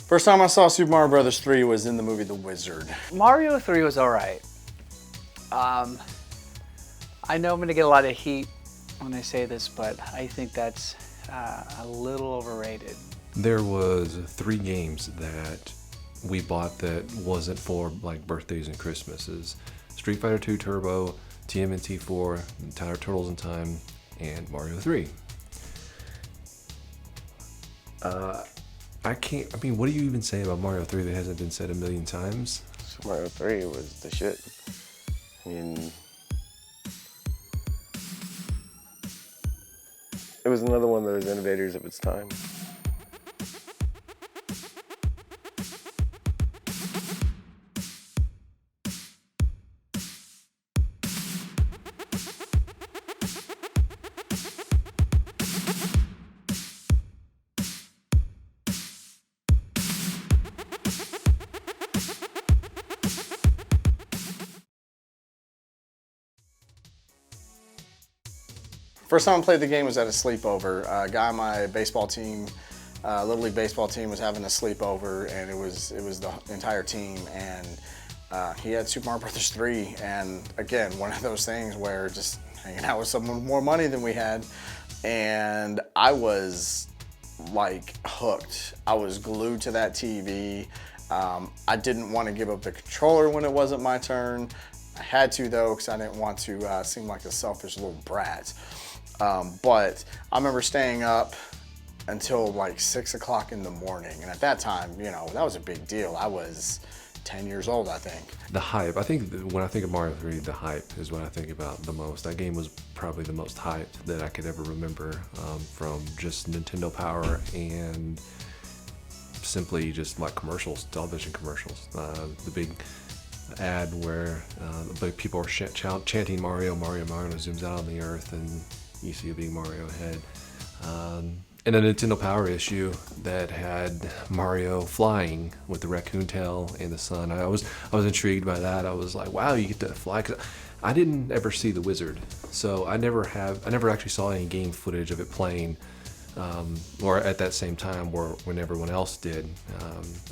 First time I saw Super Mario Brothers 3 was in the movie The Wizard. Mario 3 was all right. I know I'm going to get a lot of heat when I say this, but I think that's a little overrated. There was 3 games that we bought that wasn't for like birthdays and Christmases. Street Fighter 2 Turbo, TMNT 4, Turtles in Time, and Mario 3. I mean, what do you even say about Mario 3 that hasn't been said a million times? Super Mario 3 was the shit. I mean, it was another one of those innovators of its time. First time I played the game was at a sleepover. A guy on my baseball team, Little League baseball team, was having a sleepover, and it was the entire team, and he had Super Mario Brothers 3, and again, one of those things where just hanging out with someone with more money than we had, and I was like hooked. I was glued to that TV. I didn't want to give up the controller when it wasn't my turn. I had to though, because I didn't want to seem like a selfish little brat. But I remember staying up until like 6 o'clock in the morning. And at that time, you know, that was a big deal. I was 10 years old, I think. The hype. I think when I think of Mario 3, the hype is what I think about the most. That game was probably the most hyped that I could ever remember, from just Nintendo Power and simply just like commercials, television commercials. The big ad where people are chanting Mario, Mario, Mario, and it zooms out on the earth and you see a big Mario head. And a Nintendo Power issue that had Mario flying with the raccoon tail in the sun. I was intrigued by that. I was like, wow, you get to fly. 'Cause I didn't ever see The Wizard, so I never actually saw any game footage of it playing, or at that same time when everyone else did.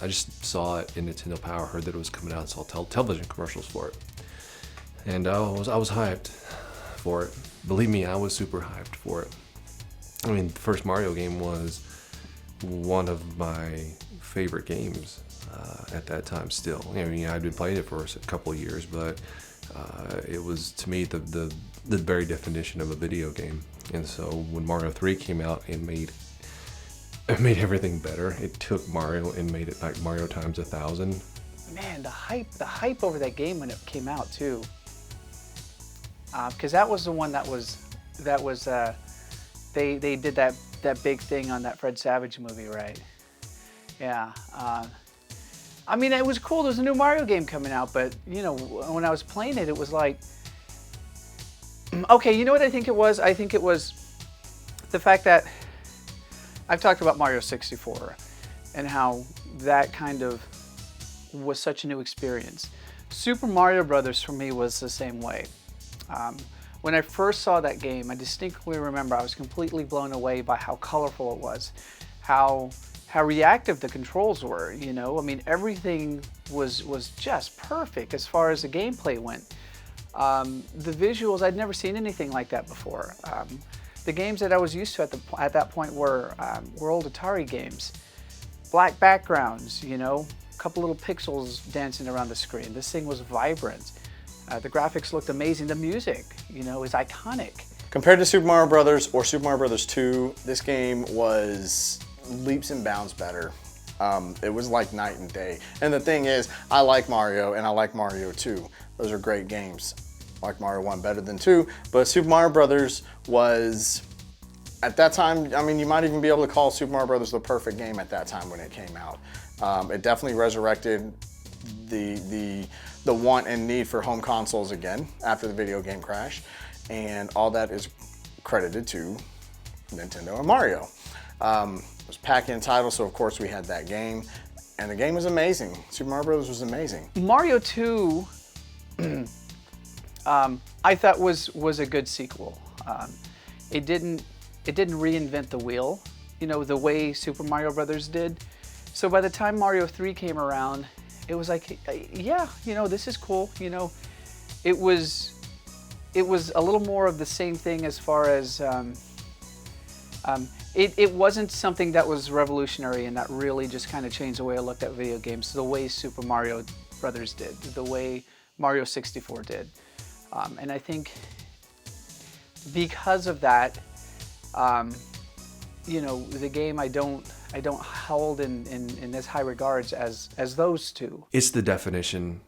I just saw it in Nintendo Power, heard that it was coming out, and saw television commercials for it, and I was hyped for it. Believe me, I was super hyped for it. I mean, the first Mario game was one of my favorite games at that time still. I mean, I'd been playing it for a couple of years, but it was, to me, the very definition of a video game. And so when Mario 3 came out, it made everything better. It took Mario and made it like Mario times 1,000. Man, the hype over that game when it came out too. Because that was the one that was they did that big thing on that Fred Savage movie, right? Yeah. I mean, it was cool. There's a new Mario game coming out, but you know, when I was playing it, it was like, okay, you know what I think it was? I think it was the fact that I've talked about Mario 64 and how that kind of was such a new experience. Super Mario Brothers for me was the same way. When I first saw that game, I distinctly remember I was completely blown away by how colorful it was, how reactive the controls were. You know, I mean, everything was just perfect as far as the gameplay went. The visuals, I'd never seen anything like that before. The games that I was used to at that point were old Atari games, black backgrounds. You know, a couple little pixels dancing around the screen. This thing was vibrant. The graphics looked amazing. The music, you know, is iconic. Compared to Super Mario Brothers or Super Mario Brothers 2, this game was leaps and bounds better. It was like night and day. And the thing is, I like Mario and I like Mario 2. Those are great games. I like Mario 1 better than 2, but Super Mario Brothers was, at that time, I mean, you might even be able to call Super Mario Brothers the perfect game at that time when it came out. It definitely resurrected the want and need for home consoles again after the video game crash, and all that is credited to Nintendo and Mario. It was pack-in title, so of course we had that game, and the game was amazing. Super Mario Bros. Was amazing. Mario 2, I thought was a good sequel. It didn't reinvent the wheel, you know, the way Super Mario Brothers did. So by the time Mario 3 came around, it was like, yeah, this is cool. It was a little more of the same thing as far as it wasn't something that was revolutionary and that really just kind of changed the way I looked at video games, the way Super Mario Brothers did, the way Mario 64 did. And I think because of that, the game I don't hold in as high regards as those two. It's the definition.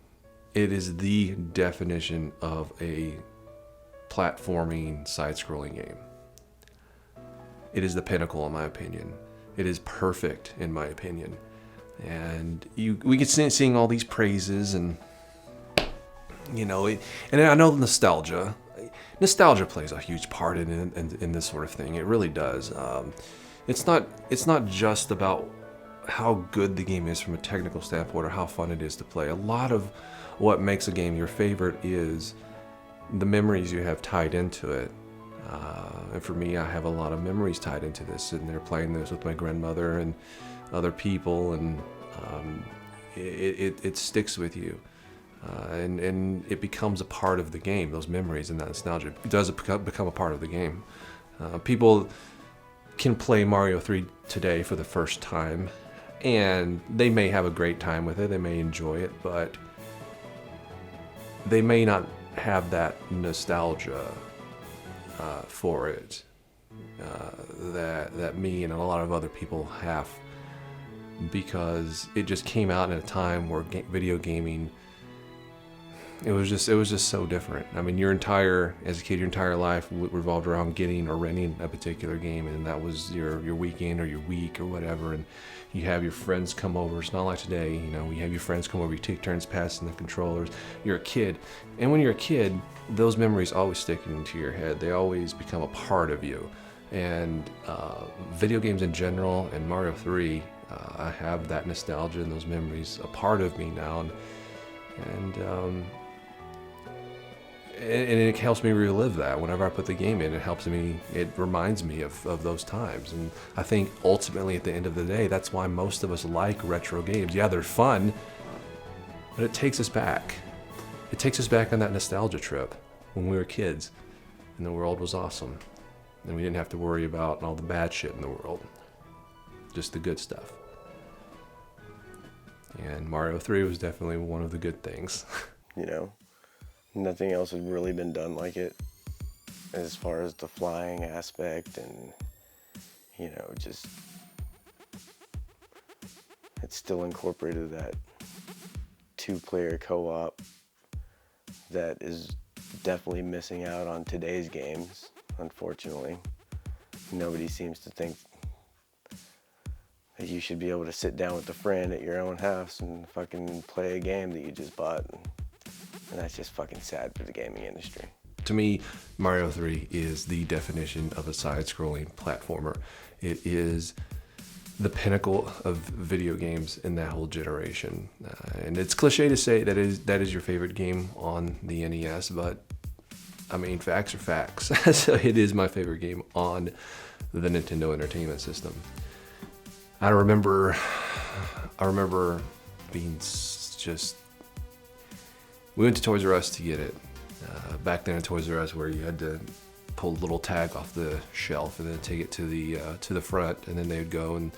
It is the definition of a platforming side-scrolling game. It is the pinnacle, in my opinion. It is perfect, in my opinion. And we get seeing all these praises, and and I know nostalgia plays a huge part in this sort of thing. It really does. It's not just about how good the game is from a technical standpoint or how fun it is to play. A lot of what makes a game your favorite is the memories you have tied into it. And for me, I have a lot of memories tied into this, sitting there playing this with my grandmother and other people, and it sticks with you. And it becomes a part of the game. Those memories and that nostalgia, it does become a part of the game. People can play Mario 3 today for the first time, and they may have a great time with it, they may enjoy it, but they may not have that nostalgia for it that me and a lot of other people have, because it just came out in a time where video gaming, it was just so different. I mean, as a kid, your entire life revolved around getting or renting a particular game, and that was your weekend or your week or whatever. And you have your friends come over. It's not like today, you have your friends come over, you take turns passing the controllers. You're a kid, and when you're a kid, those memories always stick into your head. They always become a part of you. And video games in general, and Mario 3, I have that nostalgia and those memories a part of me now, and it helps me relive that. Whenever I put the game in, it reminds me of those times. And I think ultimately at the end of the day, that's why most of us like retro games. Yeah, they're fun, but it takes us back. It takes us back on that nostalgia trip when we were kids and the world was awesome. And we didn't have to worry about all the bad shit in the world, just the good stuff. And Mario 3 was definitely one of the good things. Nothing else has really been done like it as far as the flying aspect, and just it's still incorporated that 2-player co-op that is definitely missing out on today's games, unfortunately. Nobody seems to think that you should be able to sit down with a friend at your own house and fucking play a game that you just bought. And that's just fucking sad for the gaming industry. To me, Mario 3 is the definition of a side-scrolling platformer. It is the pinnacle of video games in that whole generation. And it's cliche to say that is your favorite game on the NES, but I mean, facts are facts. So it is my favorite game on the Nintendo Entertainment System. I remember being just... We went to Toys R Us to get it. Back then at Toys R Us, where you had to pull a little tag off the shelf and then take it to the front, and then they would go and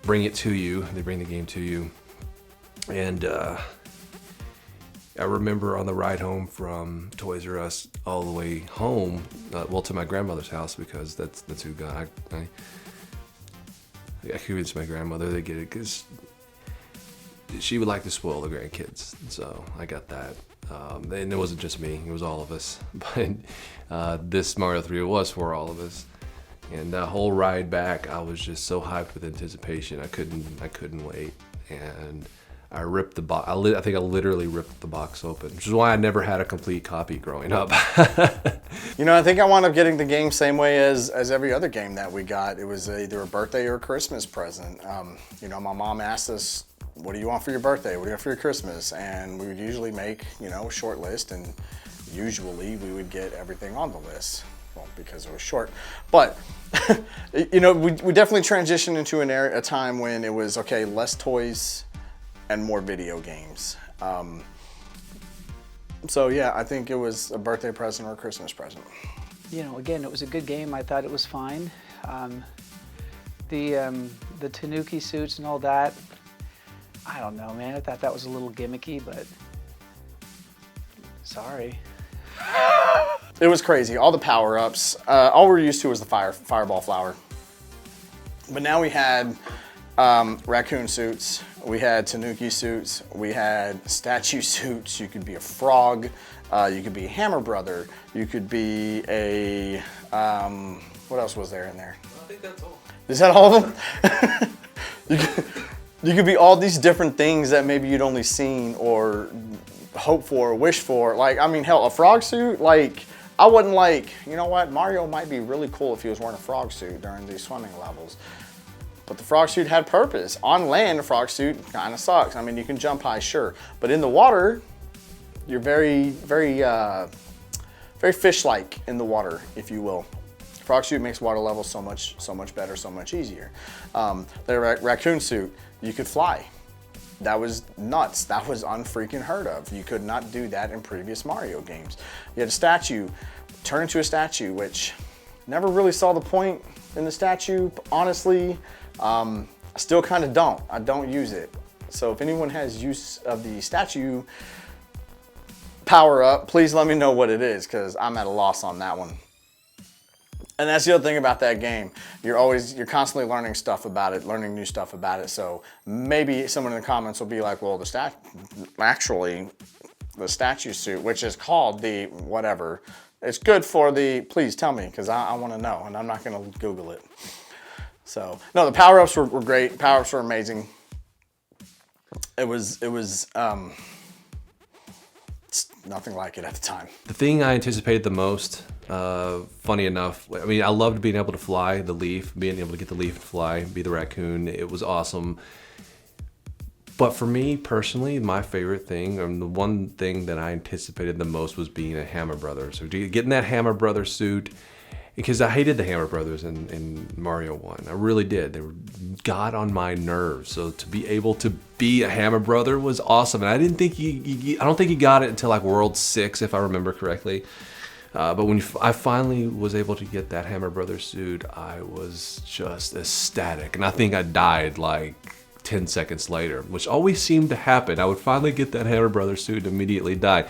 bring it to you. They bring the game to you. And I remember on the ride home from Toys R Us all the way home, to my grandmother's house, because that's who got I convinced my grandmother to get it because she would like to spoil the grandkids, so I got that. And it wasn't just me; it was all of us. But this Mario 3 was for all of us. And that whole ride back, I was just so hyped with anticipation. I couldn't wait. And I ripped the box. I think I literally ripped the box open, which is why I never had a complete copy growing up. I think I wound up getting the game same way as every other game that we got. It was either a birthday or a Christmas present. My mom asked us, what do you want for your birthday? What do you want for your Christmas? And we would usually make, a short list, and usually we would get everything on the list. well, because it was short. But you know, we definitely transitioned into a time when it was okay, less toys and more video games. So yeah, I think it was a birthday present or a Christmas present. You know, again, it was a good game. I thought it was fine. The Tanuki suits and all that, I don't know, man. I thought that was a little gimmicky, but sorry. It was crazy. All the power-ups. All we were used to was the fireball flower. But now we had raccoon suits. We had Tanuki suits. We had statue suits. You could be a frog. You could be a Hammer Brother. You could be a what else was there in there? I think that's all. Is that all of them? you could be all these different things that maybe you'd only seen or hope for or wish for. Like, I mean, hell, a frog suit, like, I wasn't like, you know what, Mario might be really cool if he was wearing a frog suit during these swimming levels. But the frog suit had purpose. On land, a frog suit kind of sucks. I mean, you can jump high, sure. But in the water, you're very, very, very fish-like in the water, if you will. Frog suit makes water levels so much better, so much easier. The raccoon suit, you could fly. That was nuts. That was unfreaking heard of. You could not do that in previous Mario games. You had a statue, turn into a statue, which never really saw the point in the statue, honestly. I still kind of don't. I don't use it. So if anyone has use of the statue power up, please let me know what it is, because I'm at a loss on that one. And that's the other thing about that game. You're constantly learning stuff about it, learning new stuff about it. So maybe someone in the comments will be like, well, the statue suit, which is called the whatever, it's good for the, please tell me, because I want to know, and I'm not going to Google it. So, no, the power-ups were great. Power-ups were amazing. It was nothing like it at the time. The thing I anticipated the most, funny enough, I mean, I loved being able to fly the leaf, being able to get the leaf and fly, be the raccoon. It was awesome. But for me personally, my favorite thing, and the one thing that I anticipated the most, was being a Hammer Brother. So getting that Hammer Brother suit, because I hated the Hammer Brothers in Mario 1. I really did. They got on my nerves. So to be able to be a Hammer Brother was awesome. And I didn't think I don't think you got it until like World 6, if I remember correctly. But when I finally was able to get that Hammer Brother suit, I was just ecstatic. And I think I died like 10 seconds later, which always seemed to happen. I would finally get that Hammer Brother suit and immediately die.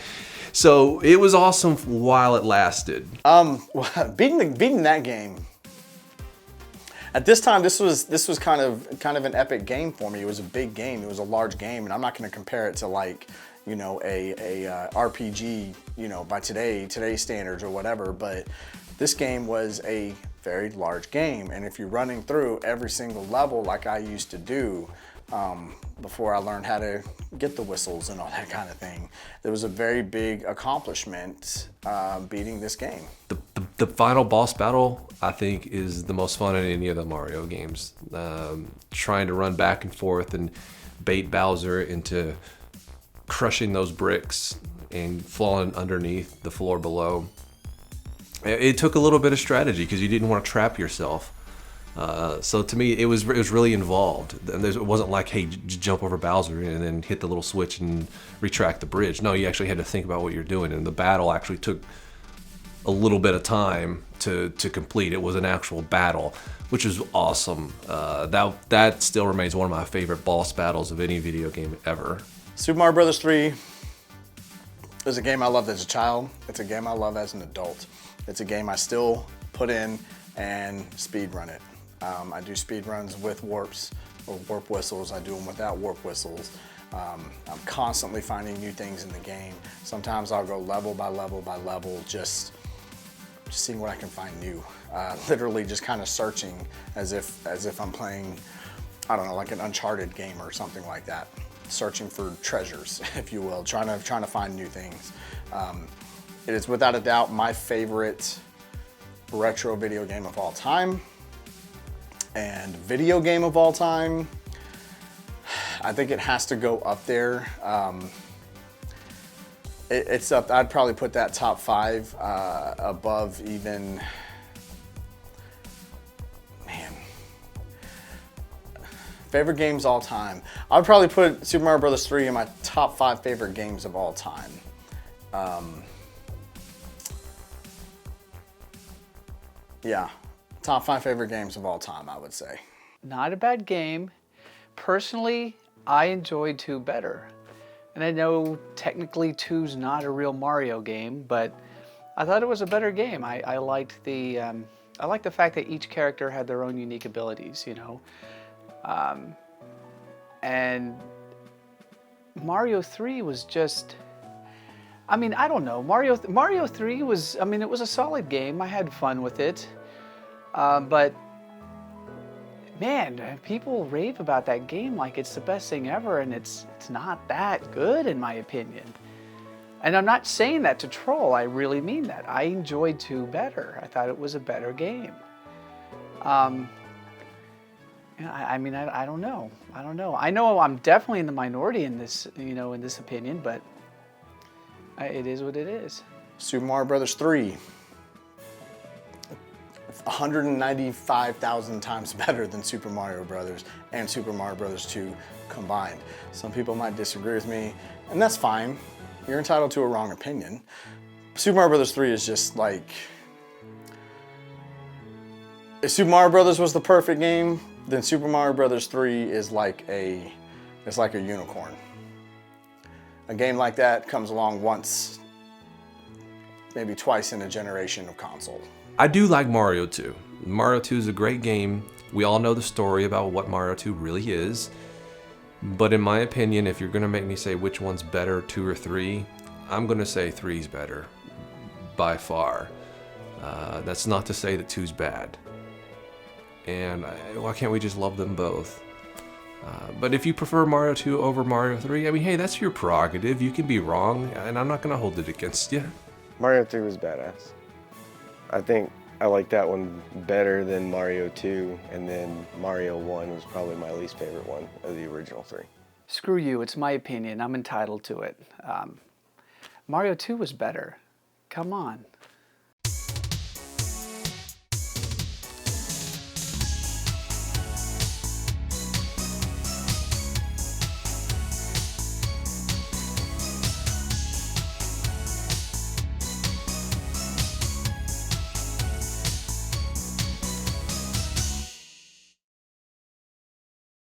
So it was awesome while it lasted. Beating that game. At this time, this was kind of an epic game for me. It was a big game. It was a large game, and I'm not going to compare it to, like, you know, a RPG, you know, by today's standards or whatever. But this game was a very large game, and if you're running through every single level like I used to do, before I learned how to get the whistles and all that kind of thing, there was a very big accomplishment beating this game. The final boss battle, I think, is the most fun in any of the Mario games. Trying to run back and forth and bait Bowser into crushing those bricks and falling underneath the floor below. It took a little bit of strategy because you didn't want to trap yourself. So to me, it was really involved. And it wasn't like, hey, jump over Bowser and then hit the little switch and retract the bridge. No, you actually had to think about what you're doing. And the battle actually took a little bit of time to complete. It was an actual battle, which was awesome. That still remains one of my favorite boss battles of any video game ever. Super Mario Bros. 3 is a game I loved as a child. It's a game I love as an adult. It's a game I still put in and speed run it. I do speed runs with warps or warp whistles. I do them without warp whistles. I'm constantly finding new things in the game. Sometimes I'll go level by level by level, just seeing what I can find new. Literally just kind of searching as if I'm playing, I don't know, like an Uncharted game or something like that. Searching for treasures, if you will, trying to find new things. It is without a doubt my favorite retro video game of all time. And video game of all time, I think it has to go up there It's up. I'd probably put that top 5 above even. Man, favorite games all time. I'd probably put Super Mario Bros. 3 in my top 5 favorite games of all time. Yeah, top 5 favorite games of all time, I would say. Not a bad game. Personally, I enjoyed 2 better. And I know technically 2's not a real Mario game, but I thought it was a better game. I liked the fact that each character had their own unique abilities, you know. And Mario 3 was just, I mean, I don't know. Mario 3 was, I mean, it was a solid game. I had fun with it. But man, people rave about that game like it's the best thing ever, and it's not that good in my opinion. And I'm not saying that to troll, I really mean that. I enjoyed 2 better. I thought it was a better game. I mean, I don't know. I don't know. I know I'm definitely in the minority in this, you know, in this opinion, but it is what it is. Super Mario Bros. 3. 195,000 times better than Super Mario Brothers and Super Mario Bros. 2 combined. Some people might disagree with me, and that's fine. You're entitled to a wrong opinion. Super Mario Bros. 3 is just like, if Super Mario Bros. Was the perfect game, then Super Mario Bros. 3 is like it's like a unicorn. A game like that comes along once, maybe twice in a generation of console. I do like Mario 2. Mario 2 is a great game. We all know the story about what Mario 2 really is. But in my opinion, if you're going to make me say which one's better, 2 or 3, I'm going to say 3's better, by far. That's not to say that 2's bad. And why can't we just love them both? But if you prefer Mario 2 over Mario 3, I mean, hey, that's your prerogative. You can be wrong, and I'm not going to hold it against you. Mario 3 was badass. I think I like that one better than Mario 2, and then Mario 1 was probably my least favorite one of the original 3. Screw you, it's my opinion. I'm entitled to it. Mario 2 was better. Come on.